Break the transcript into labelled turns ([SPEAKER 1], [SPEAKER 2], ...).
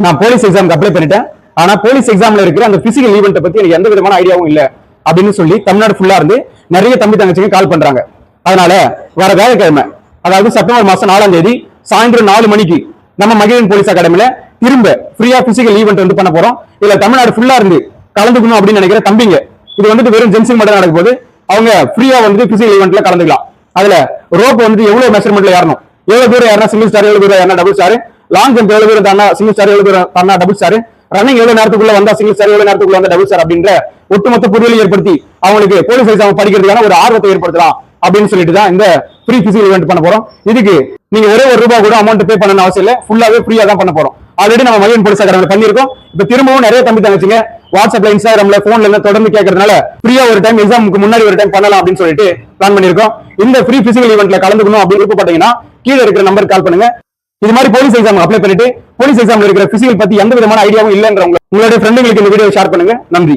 [SPEAKER 1] நான் போலீஸ் எக்ஸாமுக்கு அப்ளை பண்ணிட்டேன். ஆனா போலீஸ் எக்ஸாம்ல இருக்கிற அந்த பிசிக்கல் ஈவெண்ட் பத்தி எனக்கு எந்த விதமான ஐடியாவும் இல்ல அப்படின்னு சொல்லி தமிழ்நாடு ஃபுல்லா இருந்து நிறைய தம்பி தங்கச்சிங்க கால் பண்றாங்க. அதனால வர வியாழக்கிழமை, அதாவது செப்டம்பர் மாசம் 4ஆம் தேதி சாயந்தரம் 4 மணிக்கு நம்ம மகிழன் போலீஸ் அகாடமில திரும்ப ஃப்ரீயா பிசிக்கல் ஈவெண்ட் வந்து பண்ண போறோம். இதுல தமிழ்நாடு ஃபுல்லா இருந்து கலந்துக்கணும் அப்படின்னு நினைக்கிற தம்பிங்க, இது வந்துட்டு வெறும் ஜென்ஸுக்கு மட்டும் நடக்கும் போது அவங்க ஃப்ரீயா வந்து பிசிக்கல் ஈவெண்ட்ல கலந்துக்கலாம். அதுல ரோப் வந்து எவ்வளவு மெஷர்மெண்ட்ல ஏறணும், எவ்வளவு தூரம் ஏறினா சிங்கிள் ஸ்டார், எவ்வளவு தூரம் ஏறினா டபுள் ஸ்டார், லாங் ஜம்ப் எவ்வளவு தூரம் தாண்டா சிங்கிள் ஸ்டார், எவ்வளவு தூரம் தாண்டா டபுள் ஸ்டார், ரன்னிங் எவ்வளவு நேரத்துக்குள்ள வந்தா சிங்கிள் ஸ்டார், எவ்வளவு நேரத்துக்குள்ள வந்தா டபுள் ஸ்டார் அப்படின்ற ஒட்டுமொத்த புரிதலை ஏற்படுத்தி அவங்களுக்கு போலீஸ் எக்ஸாம் படிக்கிறதுக்கான ஒரு ஆர்வத்தை ஏற்படுத்தலாம் அப்படின்னு சொல்லிட்டு தான் இந்த ஃப்ரீ பிசிக்கல் ஈவெண்ட் பண்ண போறோம். இதுக்கு நீங்க ஒரே ₹1 கூட அமௌண்ட் பே பண்ணணும் அவசியம் இல்ல, ஃபுல்லாவே ஃப்ரீயா தான் பண்ண போறோம். ஆல்ரெடி நம்ம மகிழன் போலீஸ் அகாடமில பண்ணிருக்கோம். இப்ப திரும்பவும் நிறைய தம்பி தங்கச்சிங்க வாட்ஸ்அப்ல, இன்ஸ்டாகிராம்ல, போன்ல எல்லாம் தொடர்ந்து கேட்கறதுனால ஃப்ரீயா ஒரு டைம் எக்ஸாமுக்கு முன்னாடி ஒரு டைம் பண்ணலாம் அப்படின்னு சொல்லிட்டு பிளான் பண்ணிருக்கோம். இந்த ஃப்ரீ பிசிக்கல் ஈவெண்ட்ல கலந்துக்கணும் அப்படின்னு விருப்பப்பட்டீங்கன்னா கீழே இருக்கிற நம்பருக்கு கால் பண்ணுங்க. இது மாதிரி போலீஸ் எக்ஸாம் அப்ளை பண்ணிட்டு போலீஸ் எக்ஸாம்ல இருக்கிற பிசிக்கல் பத்தி எந்த விதமான ஐடியாவும் இல்லைன்றவங்க உங்களுடைய ஃப்ரெண்டுங்களுக்கு இந்த வீடியோ ஷேர் பண்ணுங்க. நன்றி.